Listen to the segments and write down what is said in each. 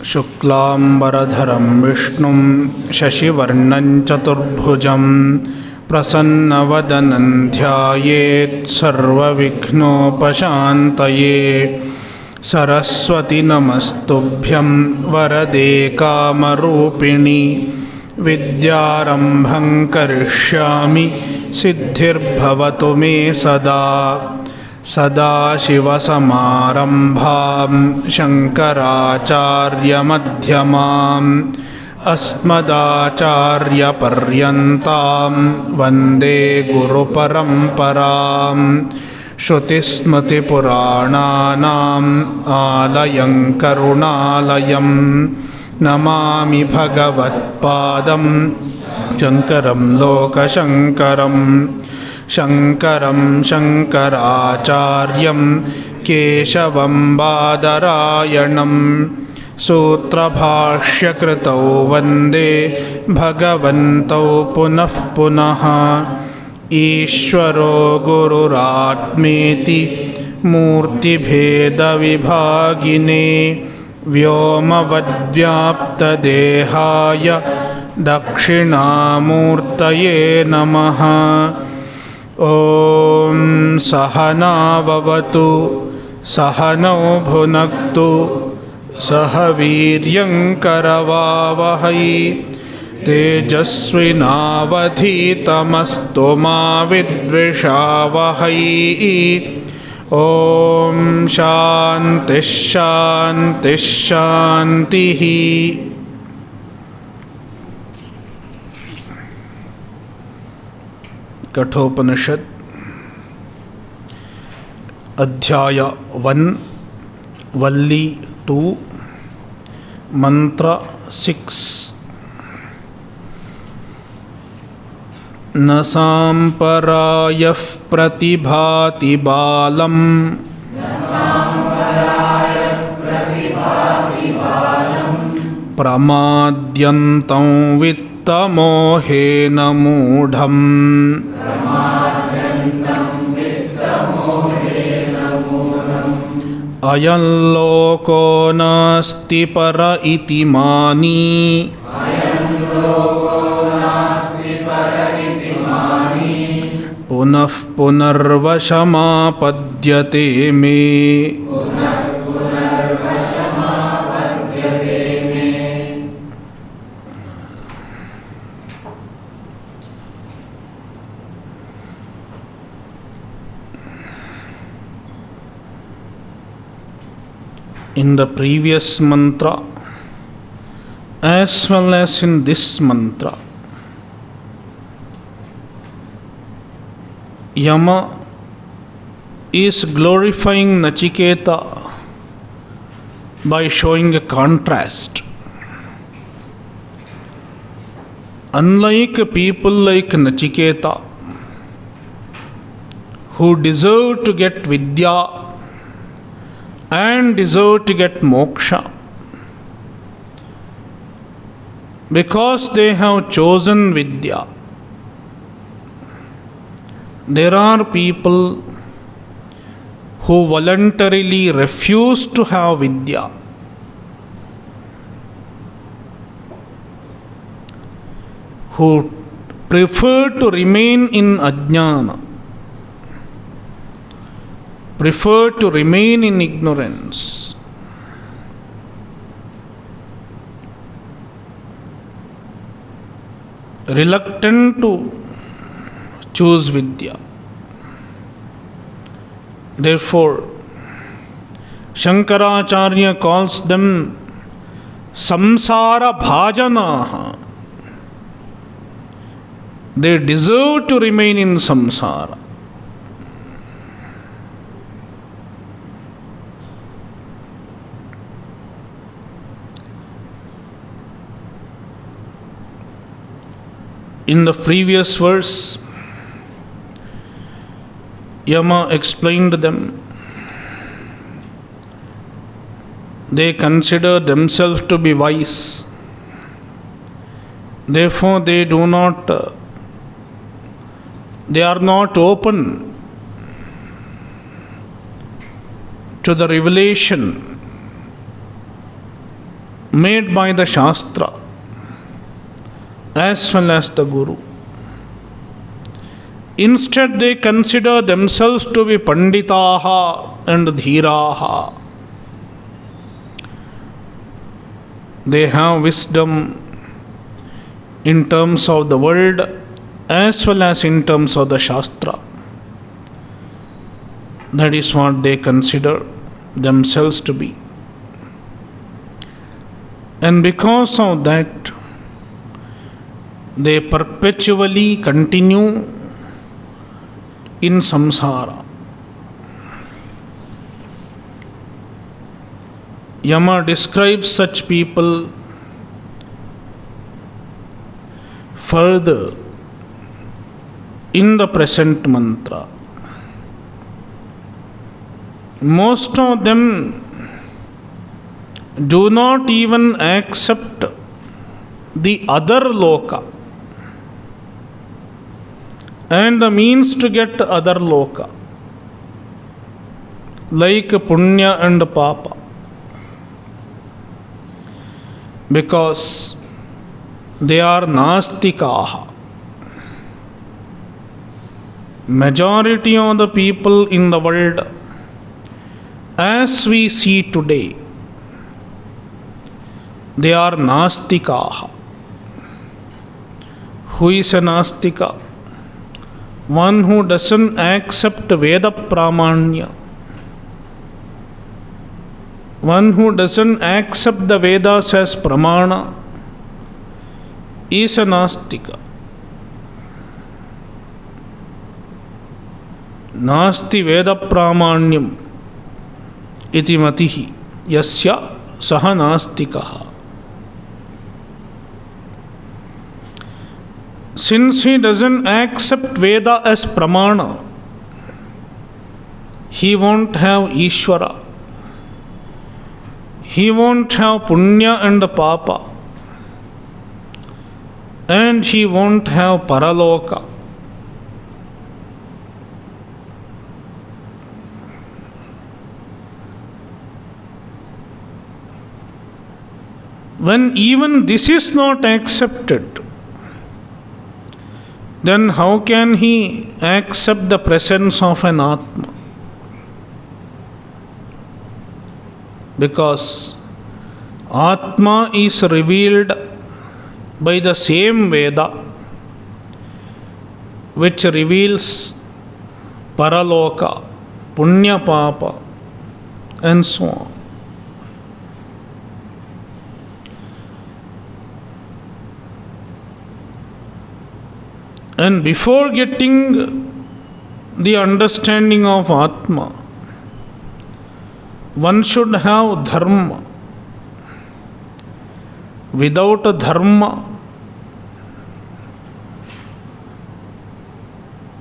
शुक्लांबरधरं विष्णुं शशिवर्णं चतुर्भुजं प्रसन्नवदनं ध्यायेत् सर्वविघ्नोपशान्तये। सरस्वती नमस्तुभ्यं वरदे कामरूपिणि विद्यारम्भं करिष्यामि सिद्धिर्भवतु मे सदा। सदाशिवसमारम्भां शङ्कराचार्यमध्यमाम् अस्मदाचार्यपर्यन्तां वन्दे गुरुपरम्परां। श्रुतिस्मृतिपुराणानाम् आलयं करुणालयं नमामि भगवत्पादं शङ्करं लोकशङ्करम्। शङ्करं शङ्कराचार्यं केशवं बादरायणं सूत्रभाष्यकृतौ वन्दे भगवन्तौ पुनः पुनः। ईश्वरो गुरुरात्मेति मूर्तिभेदविभागिने व्योमवद्व्याप्तदेहाय दक्षिणामूर्तये नमः। ॐ सहना भवतु सहनौ भुनक्तु सह वीर्यं करवावहै तेजस्विनावधीतमस्तु मा विद्विषावहै। ॐ शान्तिः शान्तिः शान्तिः। कठोपनिषद अध्याय 1 वल्ली 2 मंत्र 6। न सांपरायः प्रतिभाति बालम् प्रमाद्यन्तं वित्तमोहेन मूढम्। अयं लोको नास्ति पर इति मानी पुनः पुनर्वशमापद्यते मे। In the previous mantra as well as in this mantra, Yama is glorifying Nachiketa by showing a contrast. Unlike people like Nachiketa who deserve to get Vidya and deserve to get moksha because they have chosen Vidya, there are people who voluntarily refuse to have Vidya, who prefer to remain in ajnana, prefer to remain in ignorance. Reluctant to choose Vidya. Therefore, Shankaracharya calls them samsara bhajanaha. They deserve to remain in samsara. In the previous verse, Yama explained them. They consider themselves to be wise. Therefore, they are not open to the revelation made by the Shastra as well as the Guru. Instead, they consider themselves to be Panditaha and Dhiraha. They have wisdom in terms of the world as well as in terms of the Shastra. That is what they consider themselves to be. And because of that, they perpetually continue in samsara. Yama describes such people further in the present mantra. Most of them do not even accept the other loka and the means to get other loka, like punya and papa, because they are nastikaha. Majority of the people in the world, as we see today, they are nastikaha. Who is a nastika? One who doesn't accept Veda Pramanya. One who doesn't accept the Vedas as Pramana is a nastika. Nasti Veda Pramanyam iti matihi yasya saha nastikaha. Since he doesn't accept Veda as Pramana, he won't have Ishvara. He won't have Punya and Papa. And he won't have Paraloka. When even this is not accepted, then how can he accept the presence of an Atma? Because Atma is revealed by the same Veda which reveals Paraloka, Punya Papa, and so on. And before getting the understanding of Atma, one should have Dharma. Without a Dharma,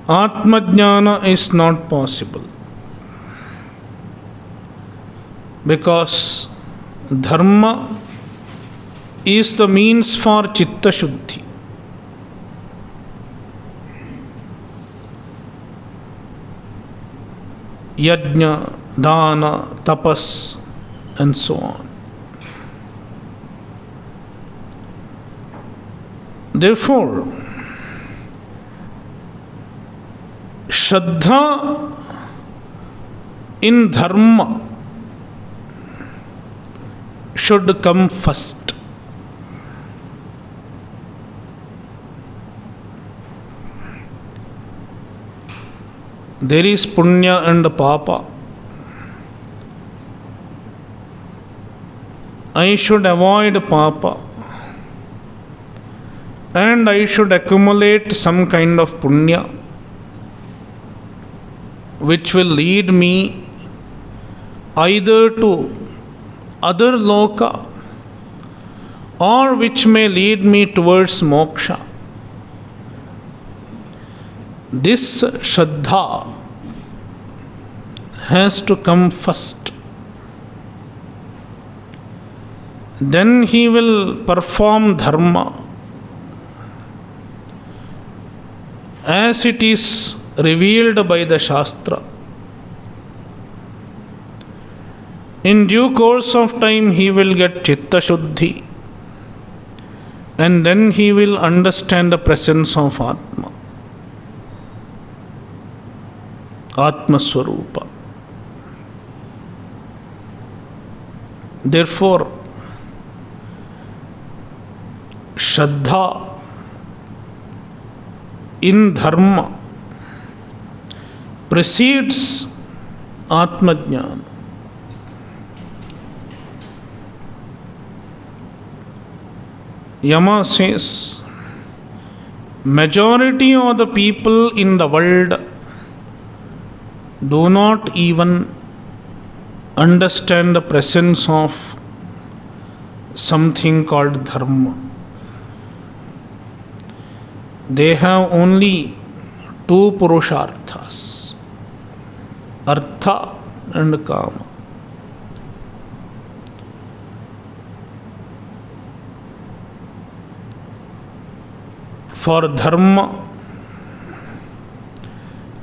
Atma Jnana is not possible. Because Dharma is the means for Chitta Shuddhi. Yajna, Dana, Tapas, and so on. Therefore, Shraddha in Dharma should come first. There is Punya and Papa. I should avoid Papa and I should accumulate some kind of Punya which will lead me either to other loka or which may lead me towards moksha. This Shraddha has to come first. Then he will perform Dharma as it is revealed by the Shastra. In due course of time, he will get Chitta Shuddhi, and then he will understand the presence of Atma, Atma Swarupa. Therefore, Shraddha in Dharma precedes Atma Jnana. Yama says, majority of the people in the world do not even understand the presence of something called dharma. They have only two purusharthas, artha and kama. For dharma,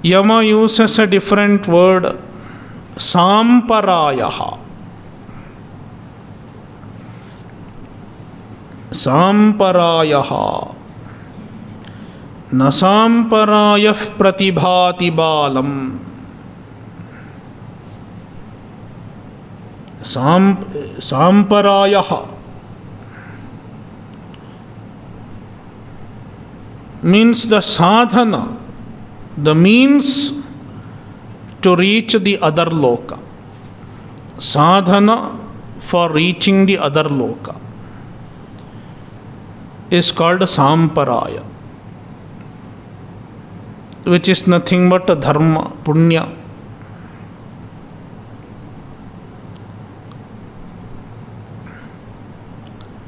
Yama uses a different word, samparayaha. Samparayaha. Na samparayah pratibhati balam. Samparayaha means the sadhana, the means to reach the other loka. Sadhana for reaching the other loka is called samparaya, which is nothing but dharma, punya.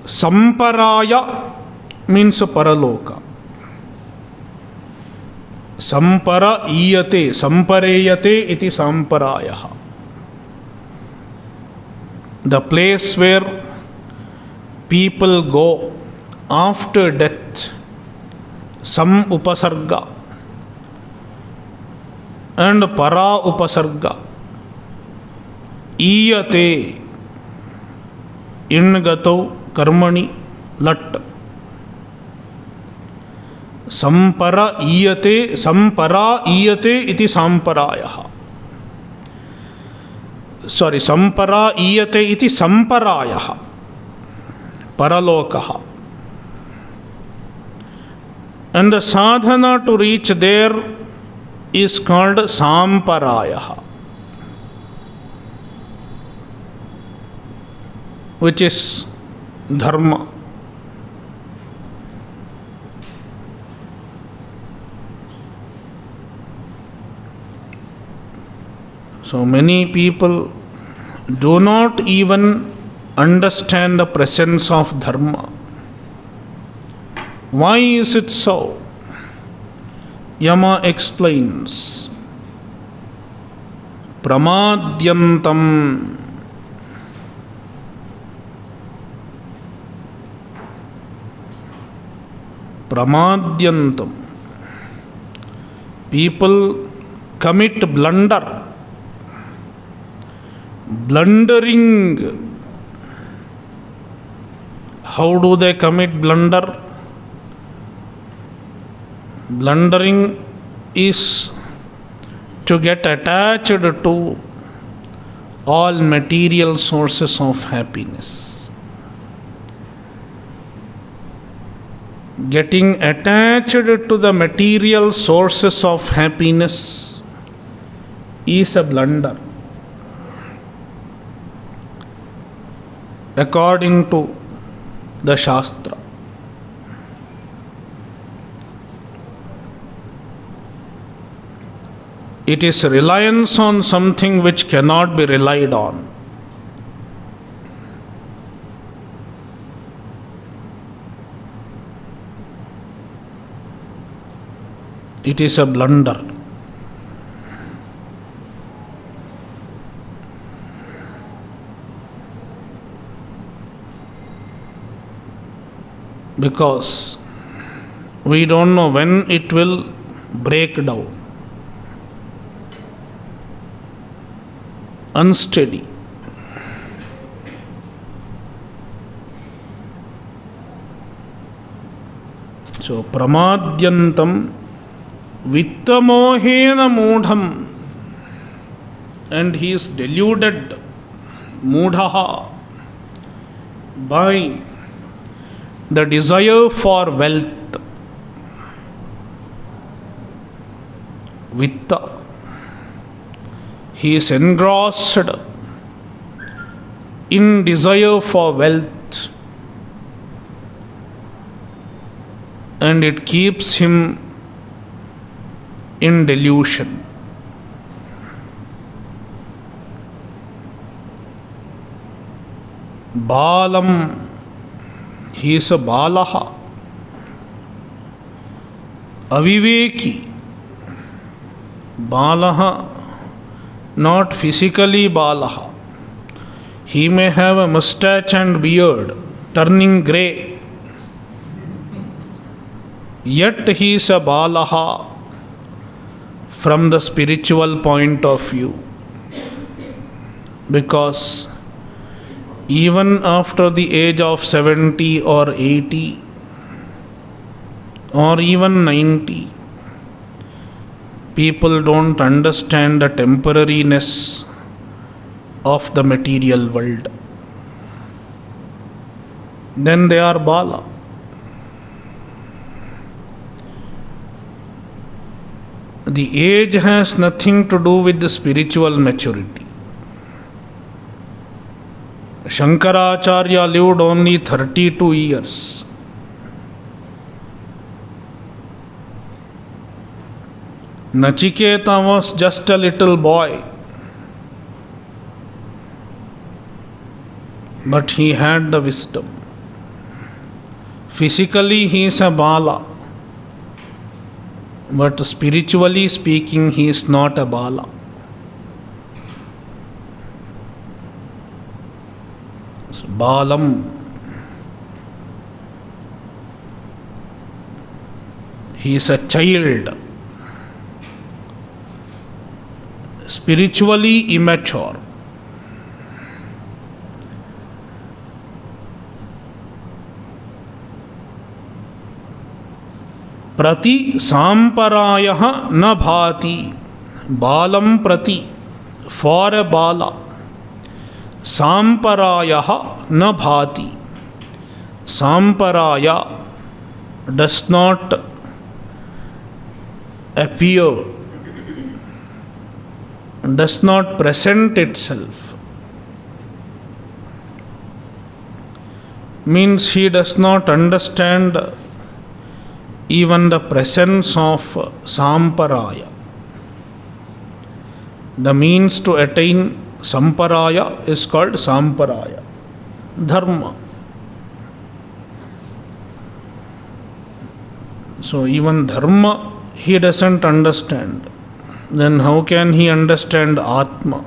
Samparaya means paraloka. Sampara iyate, sampareyate iti samparayaha. The place where people go after death, sam upasarga and para upasarga. Iyate in gato karmani lat. Sampara iyate iti samparayaha. Sampara iyate iti samparayaha. Paralokaha. And the sadhana to reach there is called samparayaha, which is dharma. So many people do not even understand the presence of dharma. Why is it so? Yama explains, pramadyantam. Pramadyantam. People commit blunder. Blundering. How do they commit blunder? Blundering is to get attached to all material sources of happiness. Getting attached to the material sources of happiness is a blunder, according to the Shastra. It is reliance on something which cannot be relied on. It is a blunder. Because we don't know when it will break down. Unsteady. So pramadyantam vittamohena moodham, and he is deluded, moodhaha, by the desire for wealth. Vitta, he is engrossed in desire for wealth, and it keeps him in delusion. Balam, he is a balaha, aviveki. Balaha, not physically balaha. He may have a mustache and beard turning grey, yet he is a balaha from the spiritual point of view, because even after the age of 70 or 80 or even 90, people don't understand the temporariness of the material world. Then they are bala. The age has nothing to do with the spiritual maturity. Shankaracharya lived only 32 years. Nachiketa was just a little boy, but he had the wisdom. Physically he is a bala, but spiritually speaking he is not a bala. So, balam, he is a child, spiritually immature. Prati samparayah na bhati. Balam prati, for a bala. Samparayah na bhati. Samparaya does not appear, does not present itself. Means he does not understand even the presence of samparaya. The means to attain samparaya is called samparaya, dharma. So even dharma he doesn't understand. Then how can he understand Atma?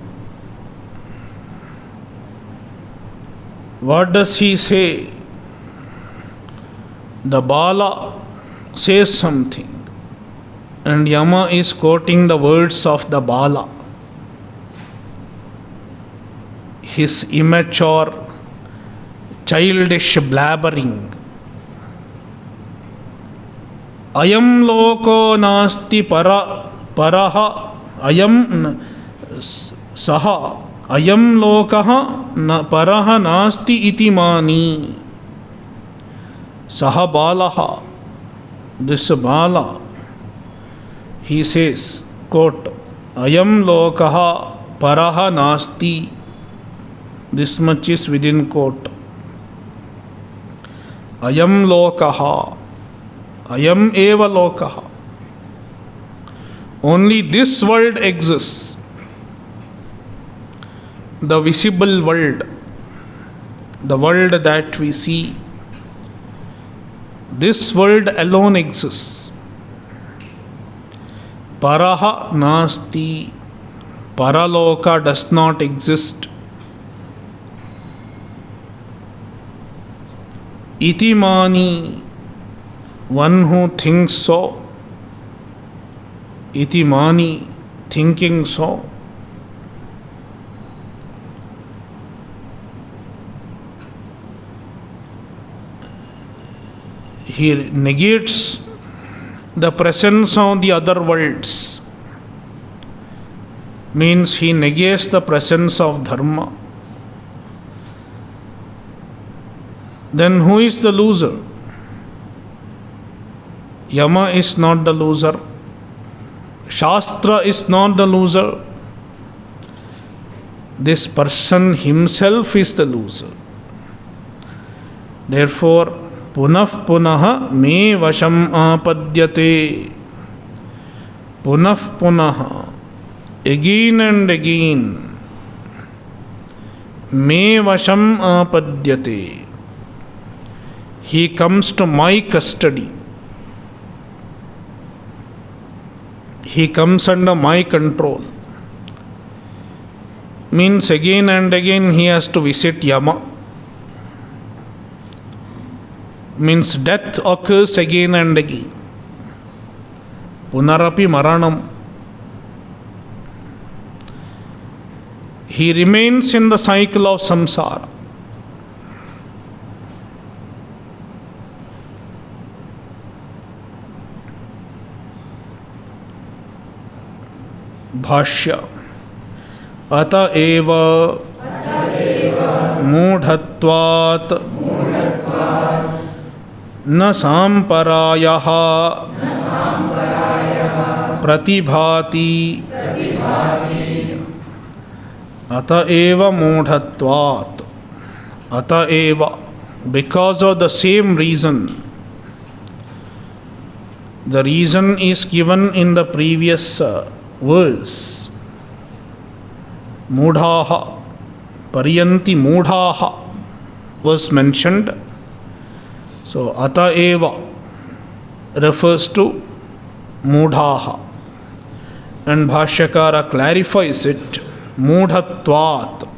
What does he say? The bala says something, and Yama is quoting the words of the bala. His immature, childish blabbering. Ayam loko nasti paraha ayam saha ayam lokaha paraha nasti iti mani. Saha balaha, this bala, he says, quote, ayam lokaha paraha nasti. This much is within quote. Ayam lokaha, ayam eva lokaha. Only this world exists. The visible world, the world that we see, this world alone exists. Paraha nasti, paraloka does not exist. Itimani, one who thinks so. Itimani, thinking so. he negates the presence of the other worlds. Means he negates the presence of dharma. Then who is the loser? Yama is not the loser. Shastra is not the loser. This person himself is the loser. Therefore, punah punah me vasham apadyate. Punah punah, again and again, me vasham apadyate. He comes to my custody. He comes under my control. Means again and again he has to visit Yama. Means death occurs again and again. Punarapi maranam. He remains in the cycle of samsara. Bhashya. Ata eva मूढ़त्वात् न सांपरायः प्रतिभाति अतएव मूढ़त्वात् अतएव because of the same reason. The reason is given in the previous verse. Mudhaha, Pariyanti Mudhaha was mentioned. So, Ataeva refers to Mudhaha. And Bhashyakara clarifies it. Mudhatvat.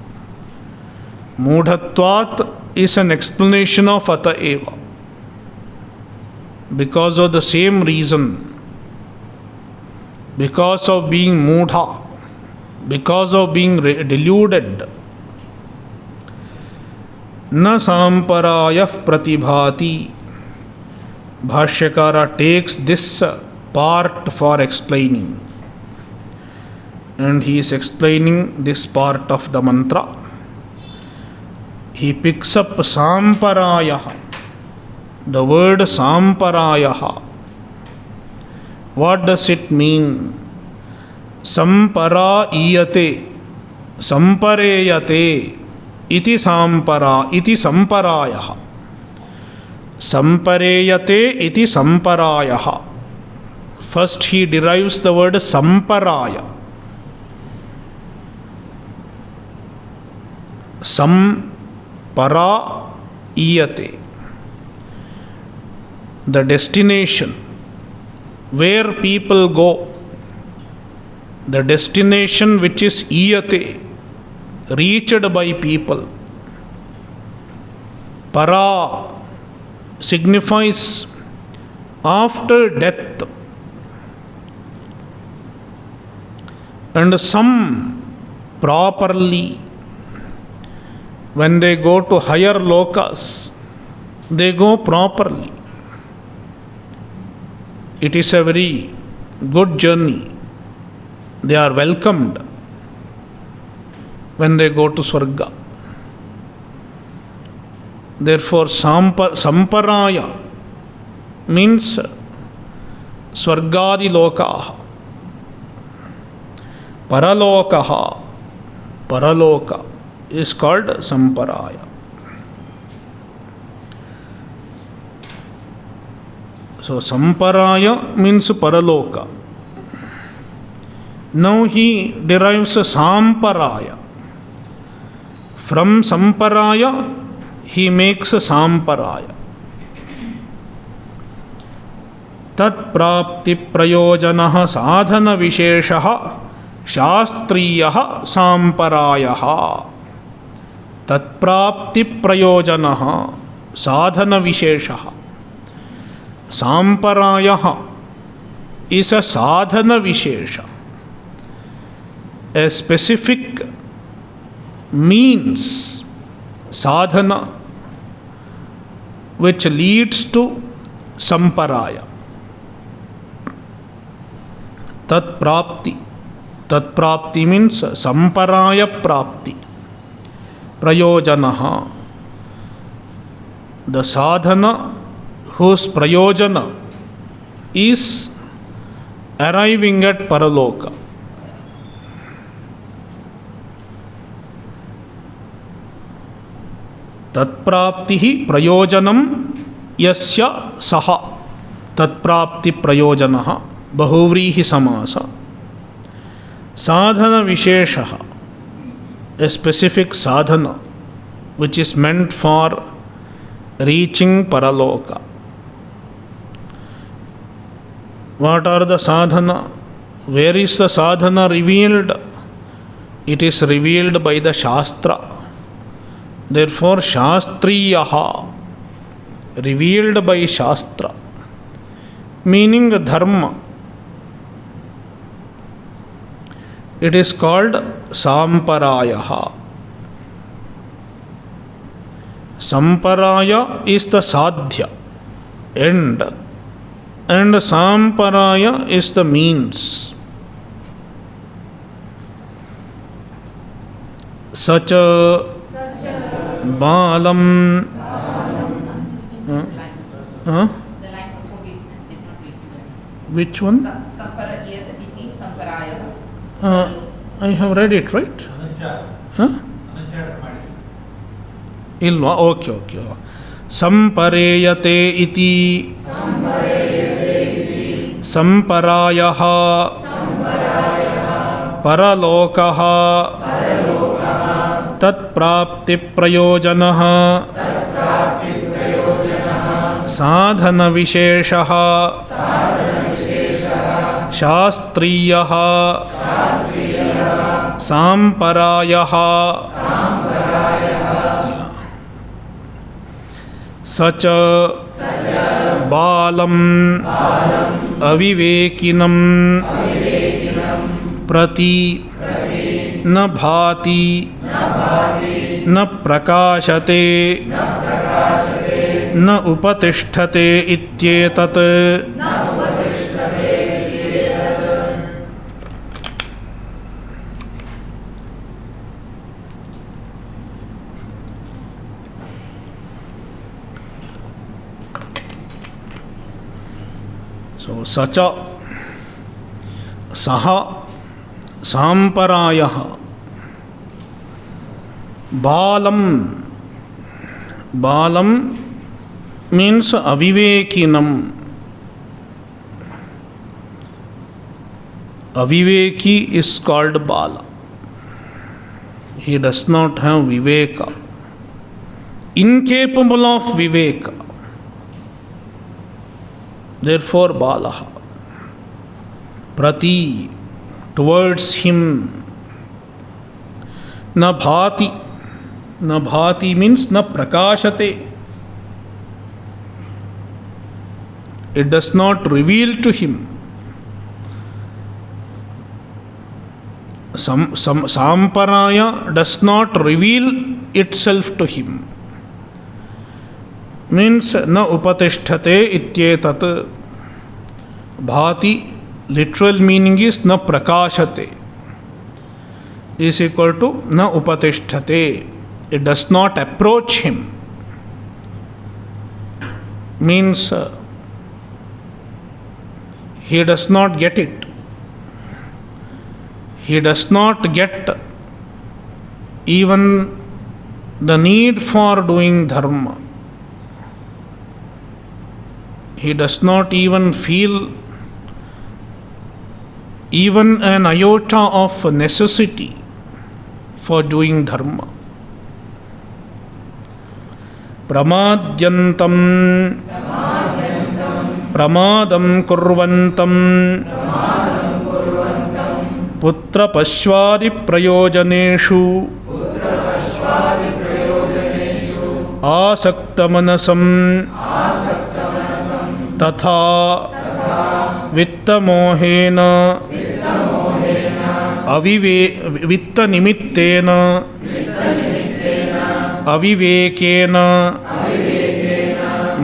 Mudhatvat is an explanation of Ataeva. Because of the same reason. Because of being Mudha. Because of being deluded. Na samparayah pratibhati. Bhashyakara takes this part for explaining. And he is explaining this part of the mantra. He picks up samparayah. The word samparayah. What does it mean? Samparayate, sampareyate, iti sampara, iti samparayah. Sampareyate, iti samparayah. First he derives the word samparaya. Samparayate. The destination, where people go. The destination which is iyate, reached by people. Para signifies after death. And some properly, when they go to higher lokas, they go properly. It is a very good journey. They are welcomed when they go to Swarga. Therefore, Samparaya means Swargadi Lokaha. Paralokaha. Paraloka is called Samparaya. So, Samparaya means Paraloka. Now he derives a Samparaya. From Samparaya, he makes a Samparaya. Tat prapti prayojanaha sadhana visheshaha shastriyaha Samparayaha. Tat prapti prayojanaha sadhana visheshaha. Samparayaha is a sadhana vishesha. A specific means, sadhana, which leads to संपराय तत्प्राप्ति तत्प्राप्ति means संपराय प्राप्ति प्रयोजनः the sadhana whose prayojana is arriving at paraloka. तत्प्राप्ति प्रयोजनम यस्य सह तत्प्राप्ति प्रयोजनः बहुव्रीहि समास साधन विशेषः a specific sadhana which is meant for reaching paraloka. What are the sadhana? Where is the sadhana revealed? It is revealed by the shastra. Therefore shastriyaha, revealed by shastra, meaning dharma. It is called samparayaha. Samparaya is the sadhya end, and samparaya is the means. Such a balam. Which one? I have read it, right? Ilva, okay. Sampareyate iti samparayaha paralokaha तत्प्राप्ति प्रयोजनः साधन विशेषः शास्त्रीयः सांपरायः सच बालम् अविवेकिनं प्रति न भाति न प्रकाशते न उपतिष्ठते इत्येतत् So sacha saha सांपरायः बालम means avivekinam. Aviveki is called bala. He does not have viveka, incapable of viveka, therefore balaha. Prati, towards him. Na bhati means na prakashate. It does not reveal to him. Samparaya does not reveal itself to him. Means na upatisthate ityetat. Bhati, literal meaning is na prakashate, is equal to na upatisthate. It does not approach him. Means he does not get it. He does not get even the need for doing dharma. He does not even feel even an iota of necessity for doing dharma. Pramadyantam pramadam kurvantam putra pashvadi prayojaneshu asaktamanasam tatha vittamohena vittanimitena avivekena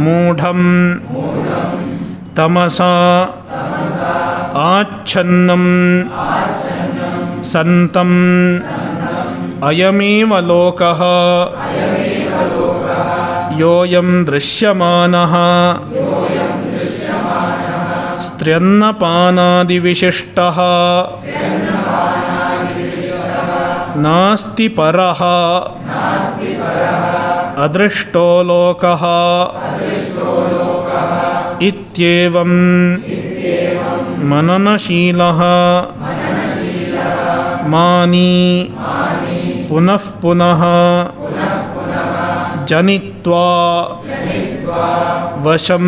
मूढ़म तमसा आच्छन्नं सन्तं अयमेव लोकः योऽयं दृश्यमानः स्त्र्यन्नपानादिविशिष्टः नास्ति परः अदृष्टो लोकः इत्येवं मननशीलः मानी पुनः पुनः जनित्वा वशं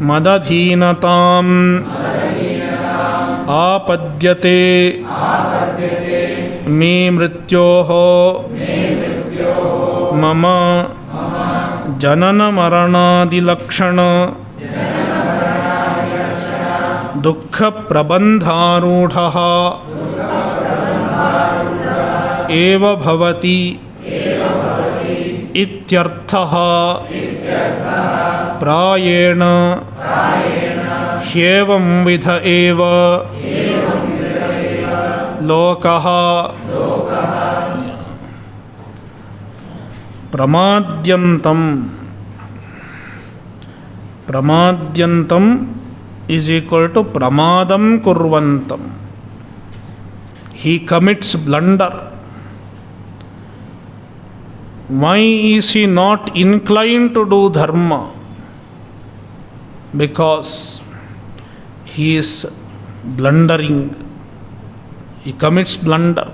मदधीनताम् आपद्यते मे मृत्योः मम जननमरणादिलक्षण दुःखप्रबन्धारूढः एव भवति इत्यर्थः। प्रायेण ह्येवंविध एव लोकः प्रमाद्यन्तं is equal to pramadam kurvantam. He commits blunder. Why is he not inclined to do dharma? Because he is blundering. He commits blunder.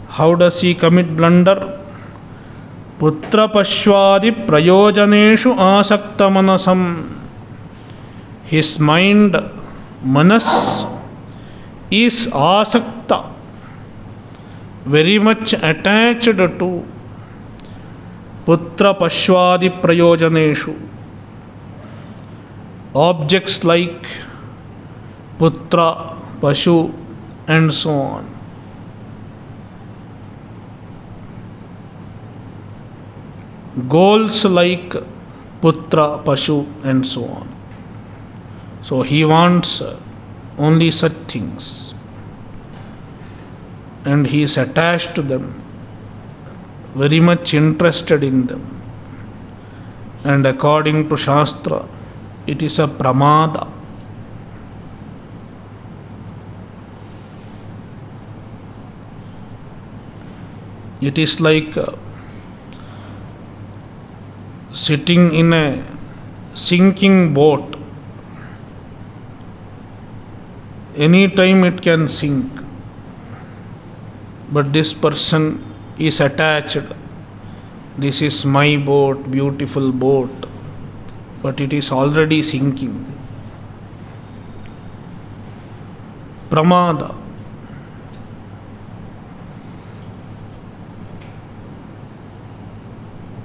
How does he commit blunder? Putra pashwadi prayojaneshu asakta manasam. His mind, manas, is asakta, very much attached to putra pashwadi prayojaneshu. Objects like putra, pashu, and so on. Goals like putra, pashu, and so on. So he wants only such things, and he is attached to them, very much interested in them. And according to Shastra, it is a pramada. It is like sitting in a sinking boat. Any time it can sink, but this person is attached. This is my boat, beautiful boat, but it is already sinking. Pramada.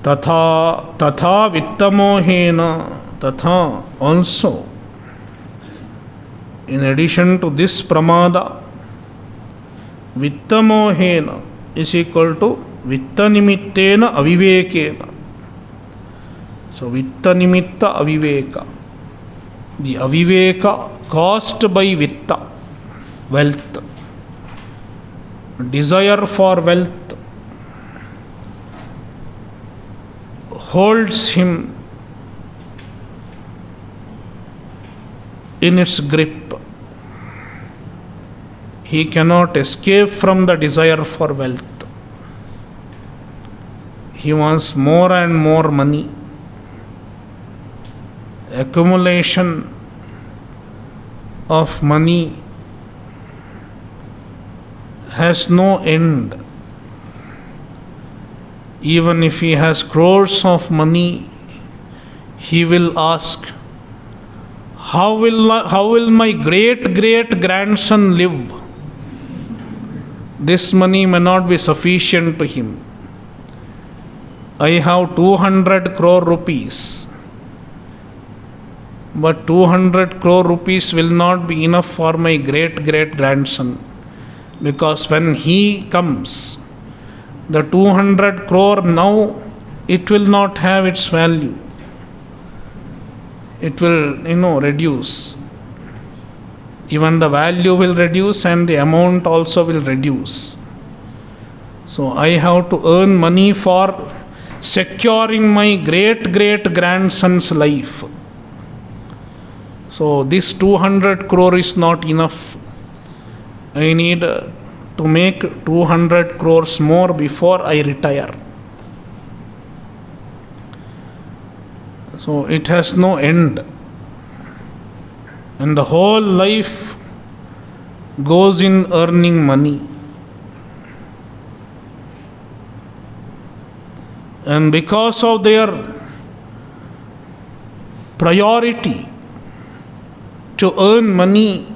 Tatha vittamohena, tatha also. In addition to this pramada, vittamohena is equal to vittanimittena avivekena. So vittanimitta aviveka. The aviveka caused by vitta, wealth, desire for wealth, holds him in its grip. He cannot escape from the desire for wealth. He wants more and more money. Accumulation of money has no end. Even if he has crores of money, he will ask, how will my great grandson live? This money may not be sufficient to him. I have 200 crore rupees, but 200 crore rupees will not be enough for my great grandson, because when he comes, the 200 crore now, it will not have its value. it will, reduce. Even the value will reduce and the amount also will reduce. So I have to earn money for securing my great grandson's life. So this 200 crore is not enough. I need to make 200 crores more before I retire. So it has no end. And the whole life goes in earning money. And because of their priority to earn money,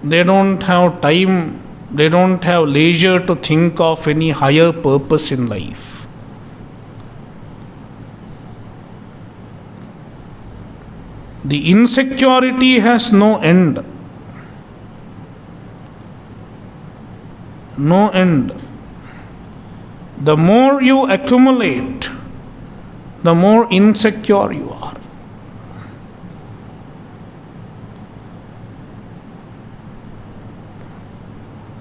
they don't have time, they don't have leisure to think of any higher purpose in life. The insecurity has no end. No end. The more you accumulate, the more insecure you are.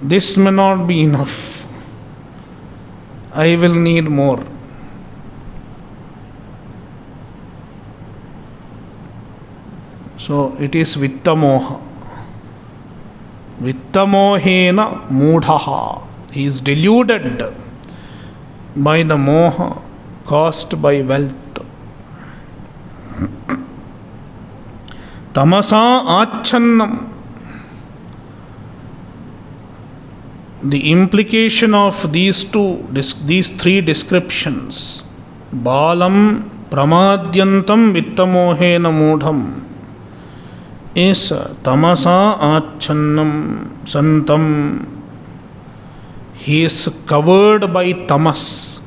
This may not be enough. I will need more. So it is vittamoha. Vittamohena moodhaha. He is deluded by the moha caused by wealth. Tamasa achannam. The implication of these three descriptions, balam, pramadyantam, vittamohena moodham, is tamasa achannam santam. He is covered by tamas,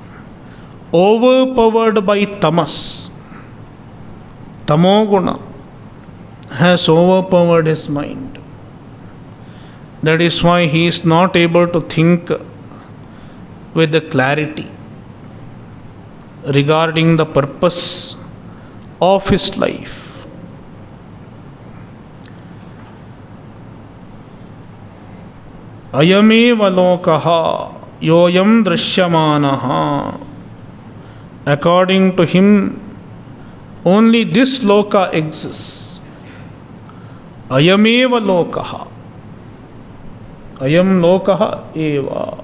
overpowered by tamas. Tamoguna has overpowered his mind. That is why he is not able to think with the clarity regarding the purpose of his life. Ayameva lokaha yoyam drishyamanaha. According to him, only this loka exists. Ayameva lokaha. Ayam lokaha eva.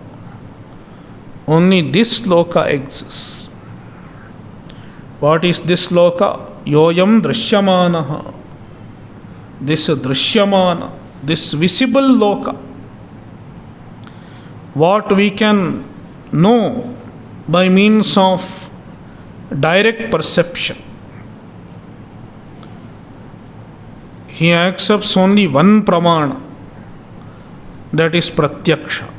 Only this loka exists. What is this loka? Yoyam drishyamanaha. This drishyamana, this visible loka. What we can know by means of direct perception. He accepts only one pramana. That is pratyaksha.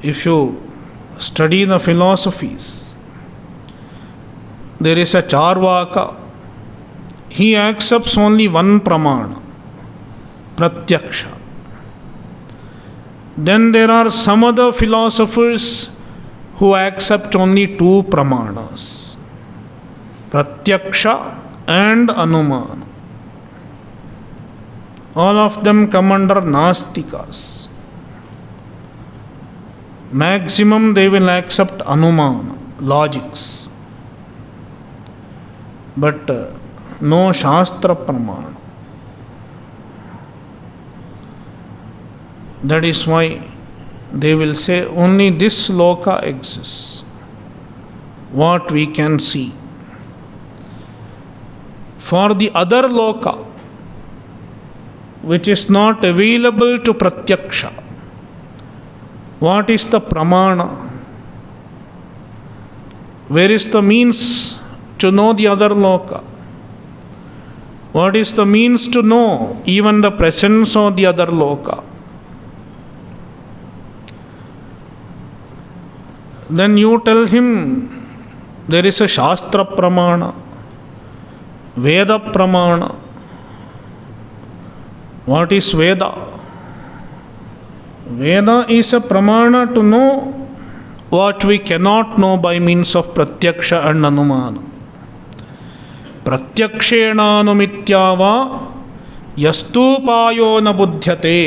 If you study the philosophies, there is a charvaka. He accepts only one pramana, pratyaksha. Then there are some other philosophers who accept only two pramanas, pratyaksha and anumana. All of them come under nastikas. Maximum they will accept anumana, logics. But no shastra pramana. That is why they will say only this loka exists. What we can see. For the other loka, which is not available to pratyaksha, what is the pramana? Where is the means to know the other loka? What is the means to know even the presence of the other loka? Then you tell him there is a shastra pramana, Veda pramana. What is Veda? Veda is a pramana to know what we cannot know by means of pratyaksha and anumana. प्रत्यक्षेणानुमित्यावा यस्तूपायो न बुध्यते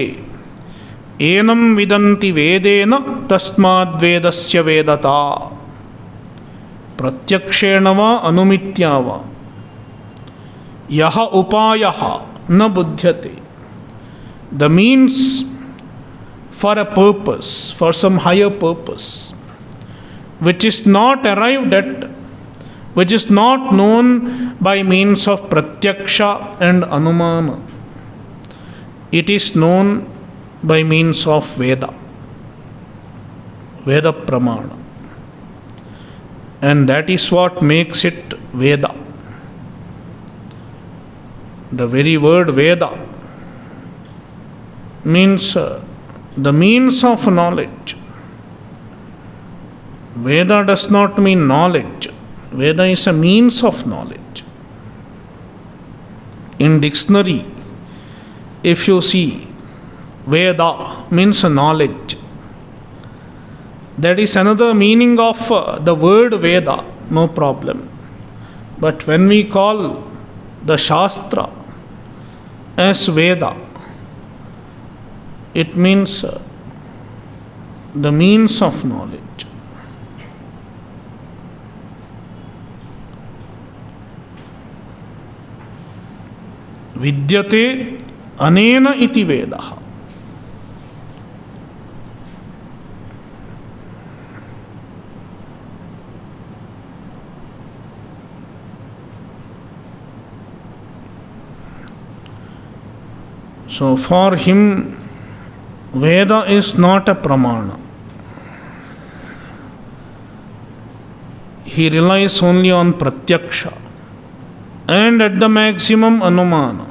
एनं विदन्ति वेदेन तस्माद्वेदस्य वेदता। प्रत्यक्षेण वा अनुमित्या वा यह उपायः न बुध्यते, the means for a purpose, for some higher purpose, which is not arrived at, which is not known by means of pratyaksha and anumana. It is known by means of Veda, Veda Pramana. And that is what makes it Veda. The very word Veda means the means of knowledge. Veda does not mean knowledge. Veda is a means of knowledge. In dictionary, if you see, Veda means knowledge. That is another meaning of the word Veda, no problem. But when we call the Shastra as Veda, it means the means of knowledge. Vidyate anena iti Vedah. So for him, Veda is not a pramana. He relies only on pratyaksha and at the maximum anumana.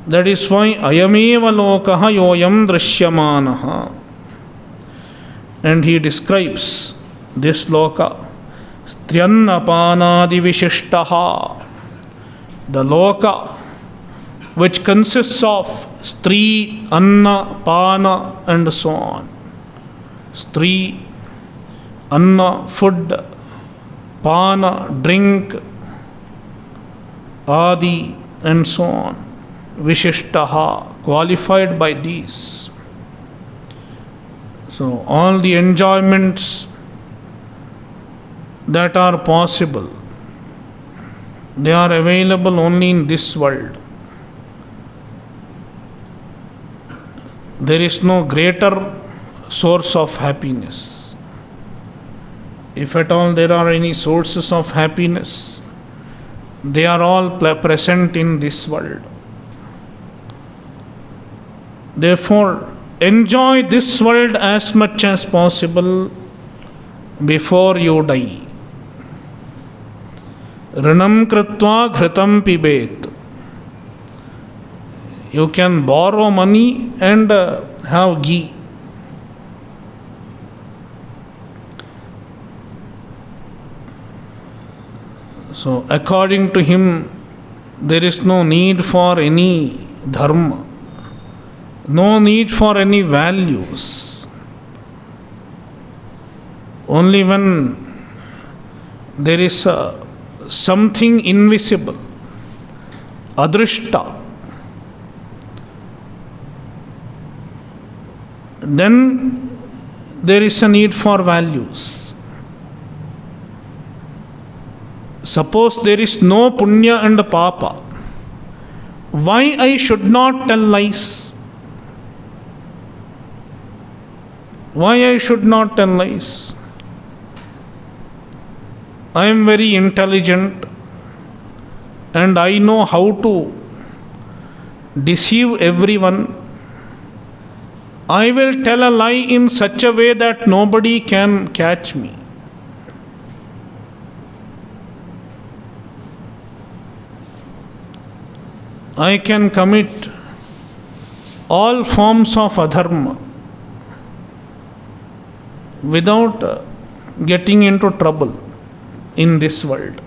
That is why ayameva lokaha yoyam drishyamanaha. And he describes this loka, stryannapanadi vishishtaha, the loka which consists of stri, anna, pana and so on. Stri, anna, food, pana, drink, adi and so on. Vishishtaha, qualified by these. So all the enjoyments that are possible, they are available only in this world. There is no greater source of happiness. If at all there are any sources of happiness, they are all present in this world. Therefore, enjoy this world as much as possible before you die. Ranam kritva ghritam pibet. You can borrow money and have ghee. So, according to him, there is no need for any dharma, no need for any values. Only when there is something invisible, adrishta, then there is a need for values. Suppose there is no punya and papa, why I should not tell lies? Why I should not tell lies? I am very intelligent and I know how to deceive everyone. I will tell a lie in such a way that nobody can catch me. I can commit all forms of adharma without getting into trouble in this world.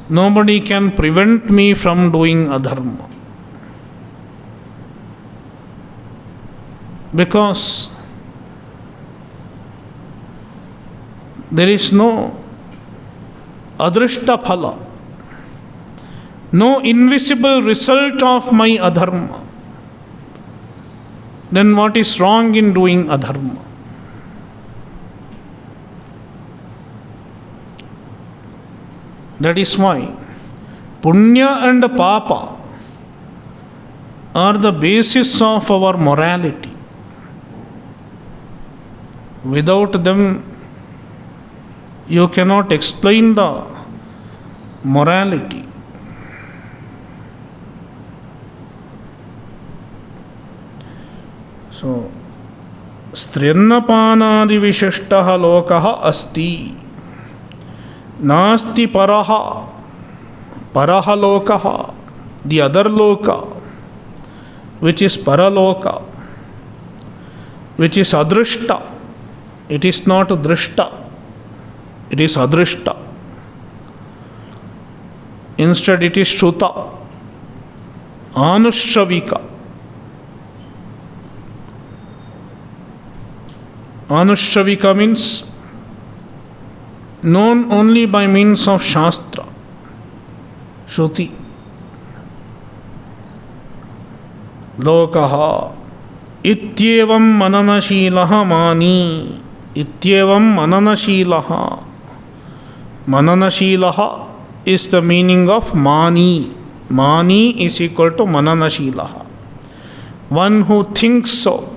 Nobody can prevent me from doing adharma. Because there is no adrishta phala, no invisible result of my adharma, then what is wrong in doing adharma? That is why punya and papa are the basis of our morality. Without them, you cannot explain the morality. So, स्त्र्यन्नपानादि विशिष्टः लोकः अस्ति, नास्ति परः lokah, the other loka, which is paraloka, which is adrishta. It is not drishta, it is adrishta. Instead, it is shruta, anushravika. Anushravika means known only by means of shastra, shruti. Lokaha ityevam mananashilaha mani. Ityevam mananashilaha. Mananashilaha is the meaning of mani. Mani is equal to mananashilaha. One who thinks so.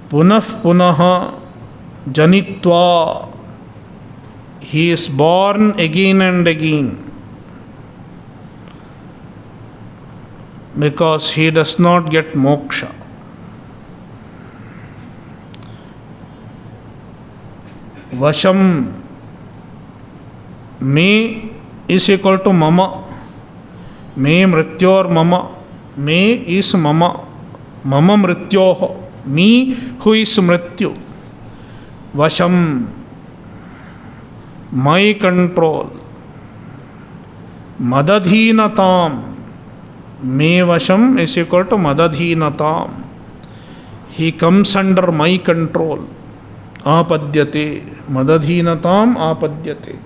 Punah punaha janitva. He is born again and again, because he does not get moksha. Vasham, me is equal to mama. Me mrityor mama. Me is mama. Mama mrityoho. Me who is mrityu. Vasham, my control. Madadhinatam. Me vasham is equal to madadhinatam. He comes under my control. Apadyate. Madadhinatam apadyate.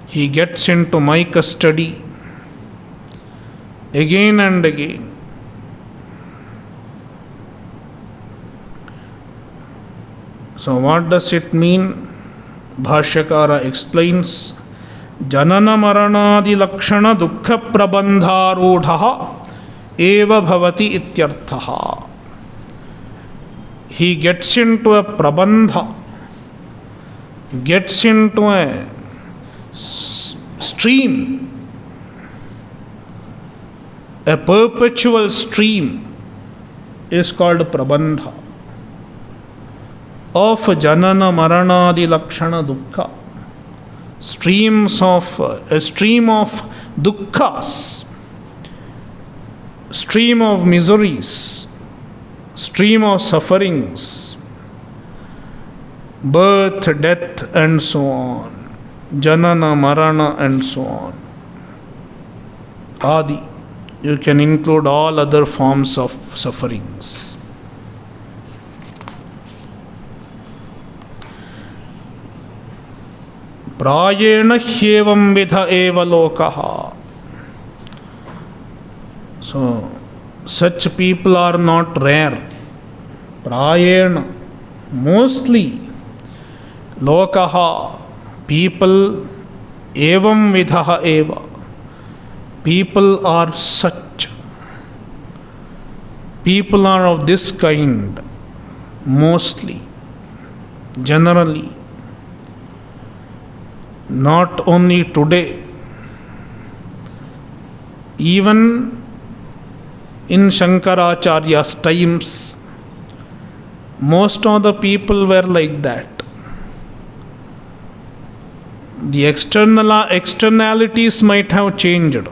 He gets into my custody again and again. So what does it mean? Bhashyakara explains, Janana maranadi lakshana dukkha prabandharudha eva bhavati ityarthaha. He gets into a prabandha, gets into a stream, a perpetual stream is called prabandha, of janana maranadi lakshana dukkha. Streams of a stream of dukkhas, stream of miseries, stream of sufferings, birth, death, and so on, janana, marana, and so on. Adi, you can include all other forms of sufferings. Prayena hyevam vidha eva lokaha. So, such people are not rare. Prayena, mostly, lokaha, people, evam vidha eva. People are such. People are of this kind, mostly, generally. Not only today, even in Shankaracharya's times, most of the people were like that. The externalities might have changed,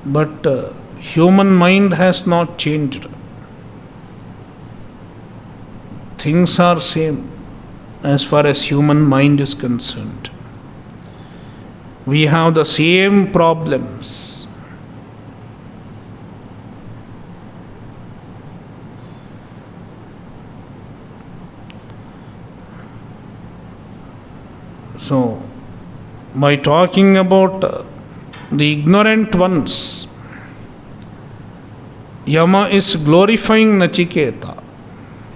but human mind has not changed. Things are same as far as human mind is concerned. We have the same problems. So, by talking about the ignorant ones, Yama is glorifying Nachiketa.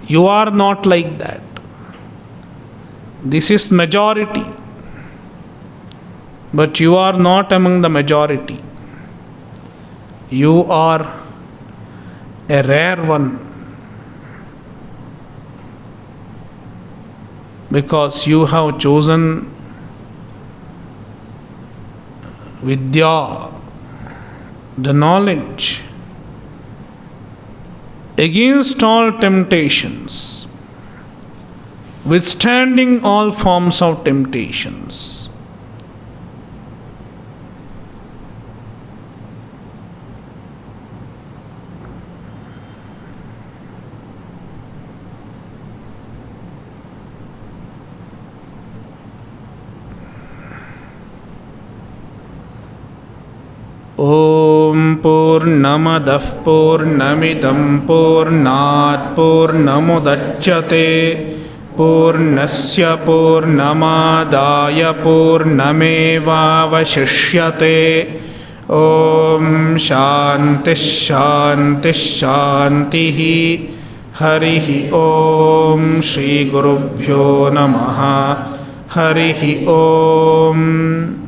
You are not like that. This is majority. But you are not among the majority. You are a rare one. Because you have chosen Vidya, the knowledge, against all temptations, withstanding all forms of temptations. ॐ पूर्णमदः पूर्णमिदं पूर्णात् पूर्णमुदच्यते पूर्णस्य पूर्णमादाय पूर्णमेवावशिष्यते ॐ शान्तिः शान्तिः शान्तिः हरिः ॐ श्रीगुरुभ्यो नमः हरिः ॐ